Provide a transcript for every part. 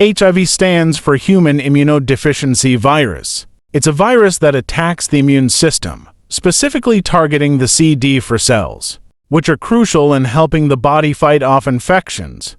HIV stands for Human Immunodeficiency Virus. It's a virus that attacks the immune system, specifically targeting the CD4 cells, which are crucial in helping the body fight off infections.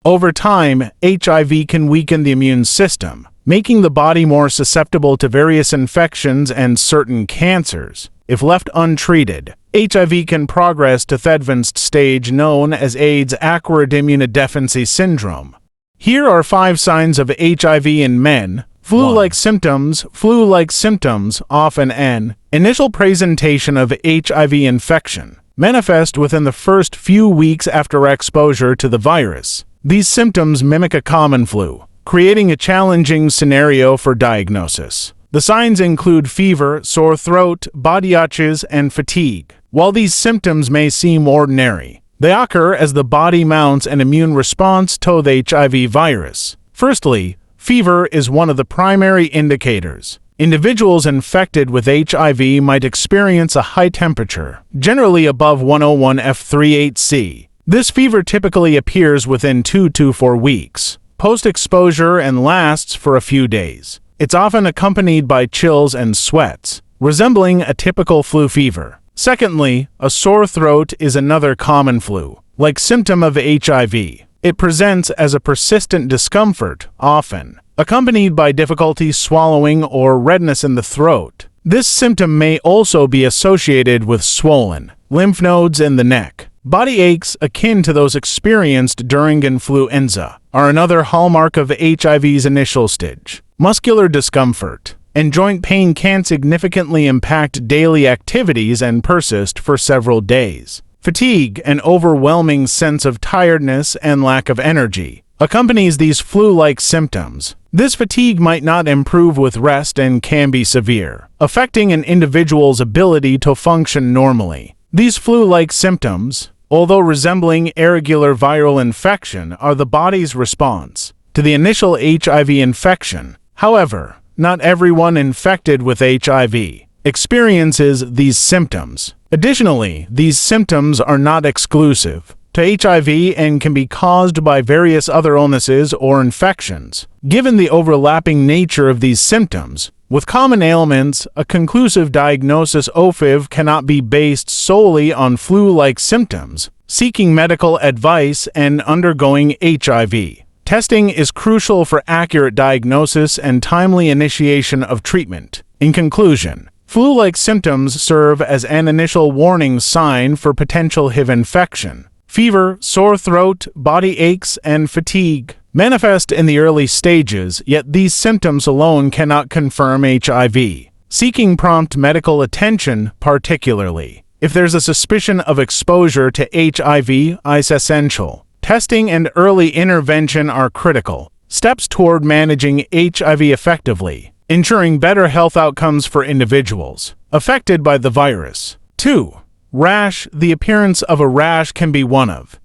Over time, HIV can weaken the immune system, making the body more susceptible to various infections and certain cancers. If left untreated, HIV can progress to the advanced stage known as AIDS Acquired Immunodeficiency Syndrome. Here are 5 signs of HIV in men. Flu-like symptoms. Flu-like symptoms, often an initial presentation of HIV infection, manifest within the first few weeks after exposure to the virus. These symptoms mimic a common flu, creating a challenging scenario for diagnosis. The signs include fever, sore throat, body itches, and fatigue. While these symptoms may seem ordinary, they occur as the body mounts an immune response to the HIV virus. Firstly, fever is one of the primary indicators. Individuals infected with HIV might experience a high temperature, generally above 101 F38C. This fever typically appears within 2 to 4 weeks, post-exposure, and lasts for a few days. It's often accompanied by chills and sweats, resembling a typical flu fever. Secondly, a sore throat is another common flu-like symptom of HIV. It presents as a persistent discomfort, often accompanied by difficulty swallowing or redness in the throat. This symptom may also be associated with swollen lymph nodes in the neck. Body aches akin to those experienced during influenza are another hallmark of HIV's initial stage. Muscular discomfort and joint pain can significantly impact daily activities and persist for several days. Fatigue, an overwhelming sense of tiredness and lack of energy, accompanies these flu-like symptoms. This fatigue might not improve with rest and can be severe, affecting an individual's ability to function normally. These flu-like symptoms, although resembling irregular viral infection, are the body's response to the initial HIV infection. However, not everyone infected with HIV experiences these symptoms. Additionally, these symptoms are not exclusive to HIV and can be caused by various other illnesses or infections. Given the overlapping nature of these symptoms, with common ailments, a conclusive diagnosis of cannot be based solely on flu-like symptoms. Seeking medical advice and undergoing HIV testing is crucial for accurate diagnosis and timely initiation of treatment. In conclusion, flu-like symptoms serve as an initial warning sign for potential HIV infection. Fever, sore throat, body aches, and fatigue manifest in the early stages, yet these symptoms alone cannot confirm HIV. Seeking prompt medical attention, particularly if there's a suspicion of exposure to HIV, is essential. Testing and early intervention are critical steps toward managing HIV effectively, ensuring better health outcomes for individuals affected by the virus. 2. Rash. The appearance of a rash can be one of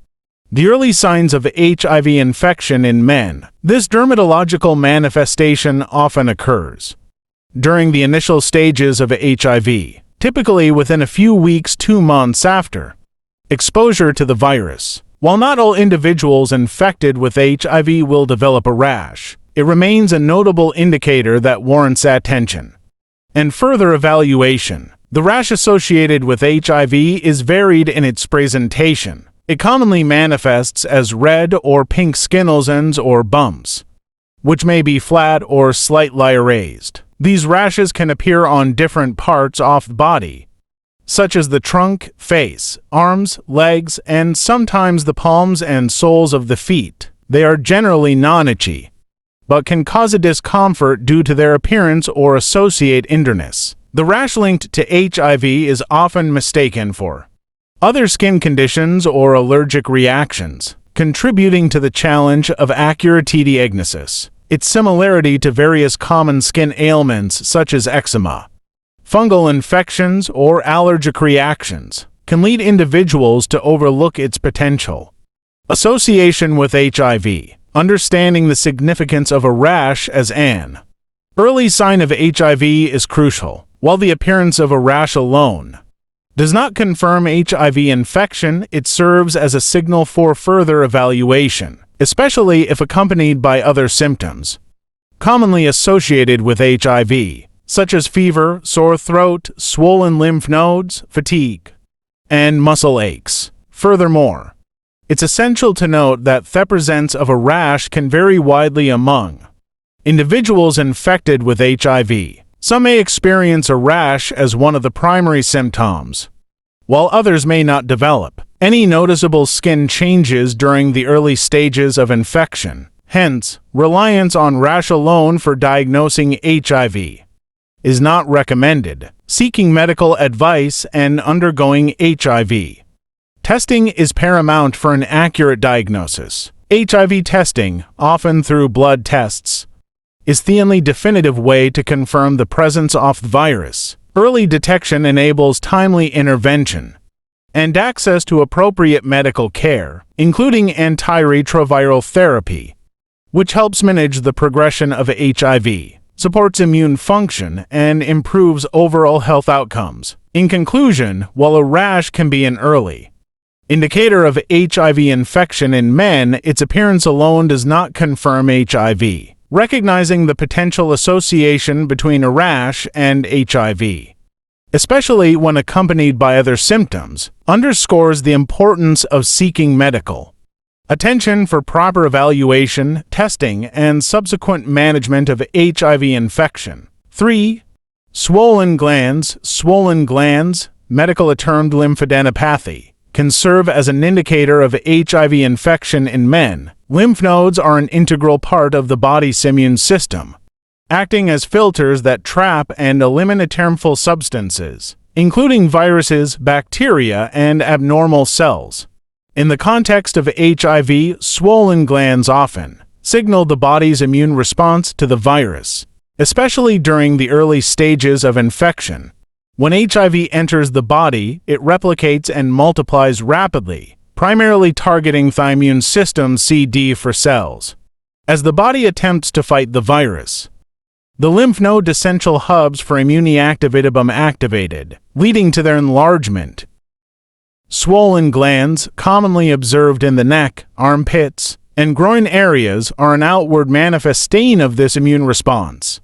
the early signs of HIV infection in men. This dermatological manifestation often occurs during the initial stages of HIV, typically within a few weeks to months after exposure to the virus. While not all individuals infected with HIV will develop a rash, it remains a notable indicator that warrants attention and further evaluation. The rash associated with HIV is varied in its presentation. It commonly manifests as red or pink skin lesions or bumps, which may be flat or slightly raised. These rashes can appear on different parts of the body, such as the trunk, face, arms, legs, and sometimes the palms and soles of the feet. They are generally non-itchy, but can cause a discomfort due to their appearance or associate itchiness. The rash linked to HIV is often mistaken for other skin conditions or allergic reactions, contributing to the challenge of accurate diagnosis. Its similarity to various common skin ailments such as eczema, fungal infections, or allergic reactions can lead individuals to overlook its potential association with HIV. Understanding the significance of a rash as an early sign of HIV is crucial. While the appearance of a rash alone does not confirm HIV infection, it serves as a signal for further evaluation. especially if accompanied by other symptoms commonly associated with HIV, such as fever, sore throat, swollen lymph nodes, fatigue, and muscle aches. Furthermore, it's essential to note that the presence of a rash can vary widely among individuals infected with HIV. Some may experience a rash as one of the primary symptoms, while others may not develop any noticeable skin changes during the early stages of infection. Hence, reliance on rash alone for diagnosing HIV is not recommended. Seeking medical advice and undergoing HIV testing is paramount for an accurate diagnosis. HIV testing, often through blood tests, is the only definitive way to confirm the presence of the virus. Early detection enables timely intervention and access to appropriate medical care, including antiretroviral therapy, which helps manage the progression of HIV, supports immune function, and improves overall health outcomes. In conclusion, while a rash can be an early indicator of HIV infection in men, its appearance alone does not confirm HIV. Recognizing the potential association between a rash and HIV, especially when accompanied by other symptoms, underscores the importance of seeking medical attention for proper evaluation, testing, and subsequent management of HIV infection. 3. Swollen glands. Swollen glands, medically termed lymphadenopathy, can serve as an indicator of HIV infection in men. Lymph nodes are an integral part of the body's immune system, acting as filters that trap and eliminate harmful substances, including viruses, bacteria, and abnormal cells. In the context of HIV, swollen glands often signal the body's immune response to the virus, especially during the early stages of infection. When HIV enters the body, it replicates and multiplies rapidly, primarily targeting the immune system's CD4 cells. As the body attempts to fight the virus, the lymph node essential hubs for immunoactivity become activated, leading to their enlargement. Swollen glands, commonly observed in the neck, armpits, and groin areas, are an outward manifestation of this immune response.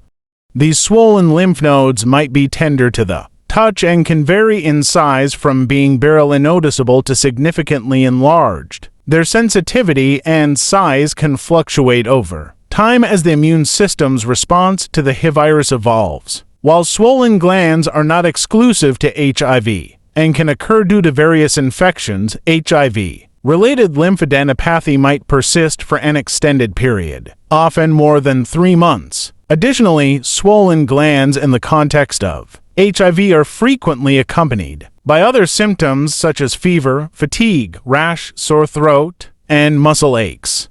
These swollen lymph nodes might be tender to the touch and can vary in size from being barely noticeable to significantly enlarged. Their sensitivity and size can fluctuate over time as the immune system's response to the HIV virus evolves. While swollen glands are not exclusive to HIV and can occur due to various infections, HIV-related lymphadenopathy might persist for an extended period, often more than 3 months. Additionally, swollen glands in the context of HIV are frequently accompanied by other symptoms such as fever, fatigue, rash, sore throat, and muscle aches.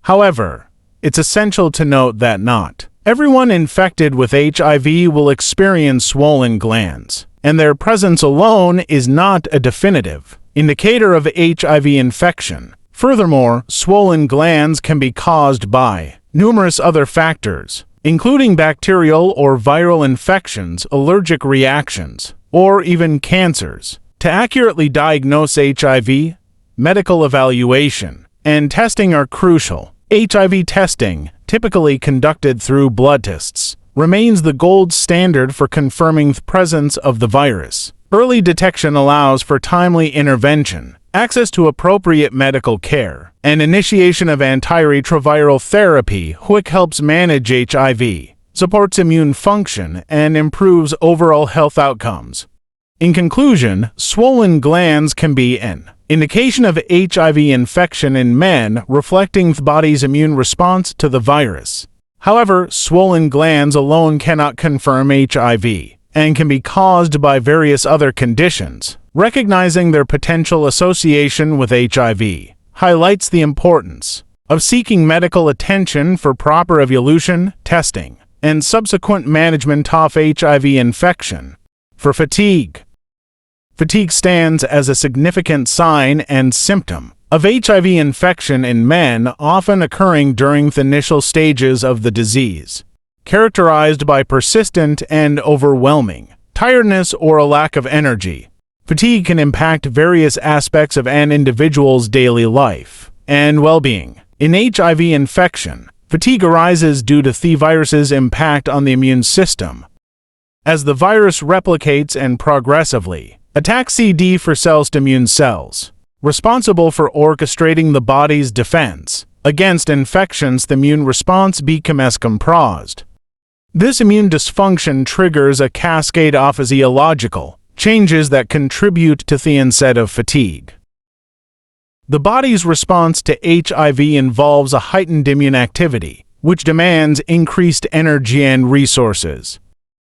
However, it's essential to note that not everyone infected with HIV will experience swollen glands, and their presence alone is not a definitive indicator of HIV infection. Furthermore, swollen glands can be caused by numerous other factors, including bacterial or viral infections, allergic reactions, or even cancers. To accurately diagnose HIV, medical evaluation and testing are crucial. HIV testing, typically conducted through blood tests, remains the gold standard for confirming the presence of the virus. Early detection allows for timely intervention, access to appropriate medical care, and initiation of antiretroviral therapy, which helps manage HIV, supports immune function, and improves overall health outcomes. In conclusion, swollen glands can be an indication of HIV infection in men, reflecting the body's immune response to the virus. However, swollen glands alone cannot confirm HIV and can be caused by various other conditions. Recognizing their potential association with HIV highlights the importance of seeking medical attention for proper evaluation, testing, and subsequent management of HIV infection. For fatigue, fatigue stands as a significant sign and symptom of HIV infection in men, often occurring during the initial stages of the disease. Characterized by persistent and overwhelming tiredness or a lack of energy, fatigue can impact various aspects of an individual's daily life and well-being. In HIV infection, fatigue arises due to the virus's impact on the immune system. As the virus replicates and progressively attacks CD4 cells to immune cells, responsible for orchestrating the body's defense against infections, the immune response becomes compromised. This immune dysfunction triggers a cascade of physiological changes that contribute to the onset of fatigue. The body's response to HIV involves a heightened immune activity, which demands increased energy and resources.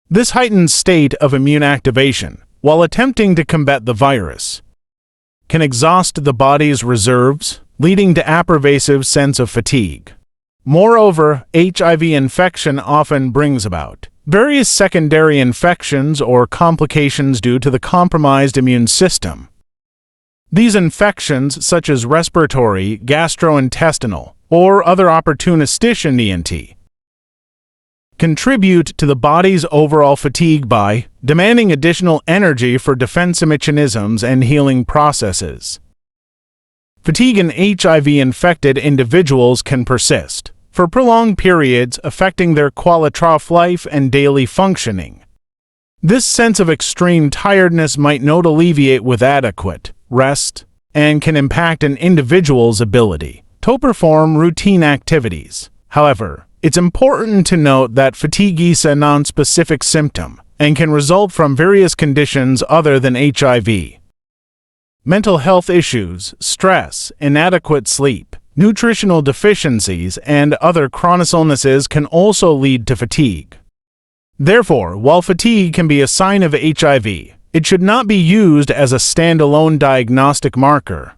This heightened state of immune activation, while attempting to combat the virus, can exhaust the body's reserves, leading to a pervasive sense of fatigue. Moreover, HIV infection often brings about various secondary infections or complications due to the compromised immune system. These infections, such as respiratory, gastrointestinal, or other opportunistic ENT, contribute to the body's overall fatigue by demanding additional energy for defense mechanisms and healing processes. Fatigue in HIV-infected individuals can persist for prolonged periods, affecting their quality of life and daily functioning. This sense of extreme tiredness might not alleviate with adequate rest and can impact an individual's ability to perform routine activities. However, it's important to note that fatigue is a non-specific symptom and can result from various conditions other than HIV. Mental health issues, stress, inadequate sleep, nutritional deficiencies, and other chronic illnesses can also lead to fatigue. Therefore, while fatigue can be a sign of HIV, it should not be used as a standalone diagnostic marker.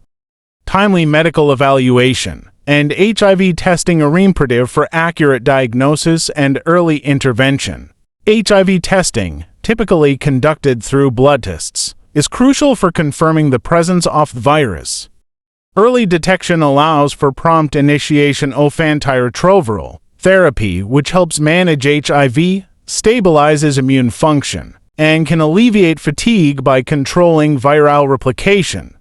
Timely medical evaluation and HIV testing are imperative for accurate diagnosis and early intervention. HIV testing, typically conducted through blood tests, is crucial for confirming the presence of the virus. Early detection allows for prompt initiation of antiretroviral therapy, which helps manage HIV, stabilizes immune function, and can alleviate fatigue by controlling viral replication.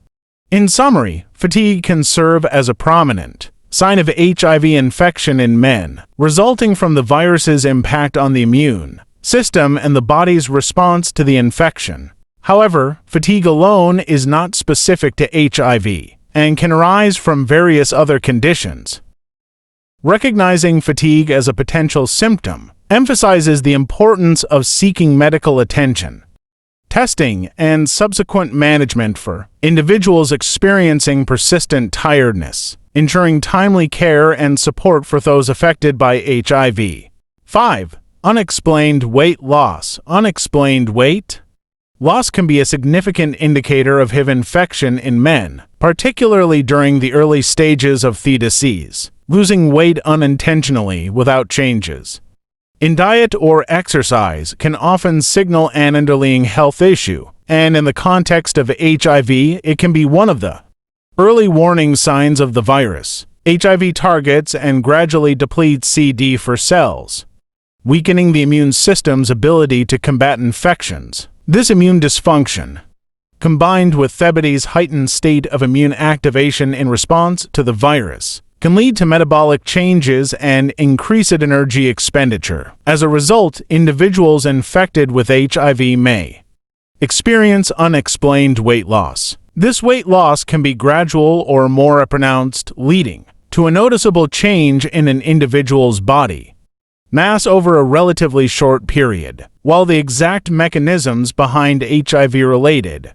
In summary, fatigue can serve as a prominent sign of HIV infection in men, resulting from the virus's impact on the immune system and the body's response to the infection. However, fatigue alone is not specific to HIV and can arise from various other conditions. Recognizing fatigue as a potential symptom emphasizes the importance of seeking medical attention, testing, and subsequent management for individuals experiencing persistent tiredness, ensuring timely care and support for those affected by HIV. 5. Unexplained weight loss. Unexplained weight loss can be a significant indicator of HIV infection in men, particularly during the early stages of the disease. Losing weight unintentionally without changes in diet or exercise can often signal an underlying health issue, and in the context of HIV, it can be one of the early warning signs of the virus. HIV targets and gradually depletes CD4 cells, weakening the immune system's ability to combat infections. This immune dysfunction, combined with the body's heightened state of immune activation in response to the virus, can lead to metabolic changes and increased energy expenditure. As a result, individuals infected with HIV may experience unexplained weight loss. This weight loss can be gradual or more pronounced, leading to a noticeable change in an individual's body mass over a relatively short period. While the exact mechanisms behind HIV-related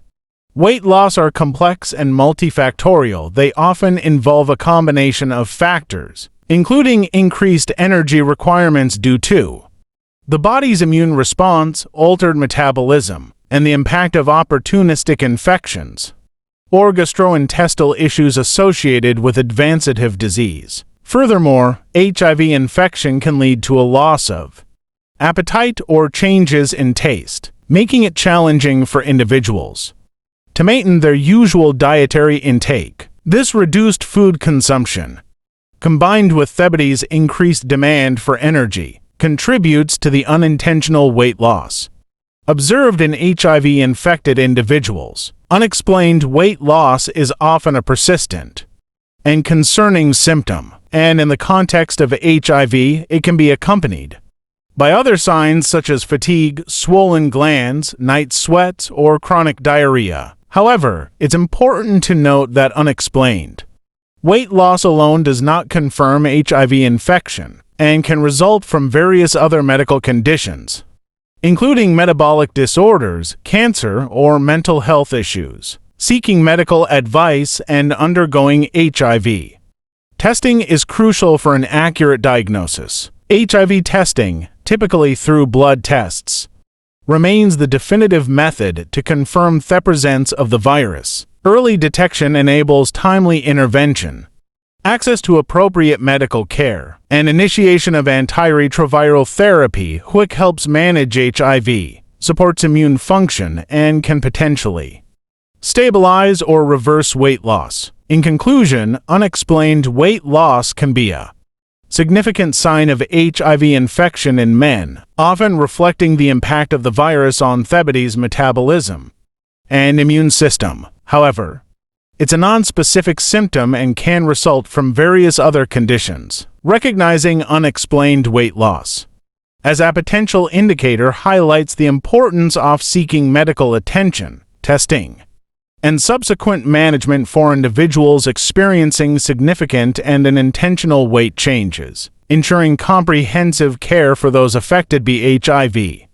weight loss are complex and multifactorial, they often involve a combination of factors, including increased energy requirements due to the body's immune response, altered metabolism, and the impact of opportunistic infections or gastrointestinal issues associated with advanced HIV disease. Furthermore, HIV infection can lead to a loss of appetite or changes in taste, making it challenging for individuals to maintain their usual dietary intake. This reduced food consumption, combined with the body's increased demand for energy, contributes to the unintentional weight loss observed in HIV-infected individuals. Unexplained weight loss is often a persistent and concerning symptom, and in the context of HIV, it can be accompanied by other signs such as fatigue, swollen glands, night sweats, or chronic diarrhea. However, it's important to note that unexplained weight loss alone does not confirm HIV infection and can result from various other medical conditions, including metabolic disorders, cancer, or mental health issues. Seeking medical advice and undergoing HIV testing is crucial for an accurate diagnosis. HIV testing, typically through blood tests, remains the definitive method to confirm the presence of the virus. Early detection enables timely intervention, access to appropriate medical care, and initiation of antiretroviral therapy, which helps manage HIV, supports immune function, and can potentially stabilize or reverse weight loss. In conclusion, unexplained weight loss can be a significant sign of HIV infection in men, often reflecting the impact of the virus on the body's metabolism and immune system. However, it's a non-specific symptom and can result from various other conditions. Recognizing unexplained weight loss as a potential indicator highlights the importance of seeking medical attention, testing, and subsequent management for individuals experiencing significant and unintentional weight changes, ensuring comprehensive care for those affected by HIV.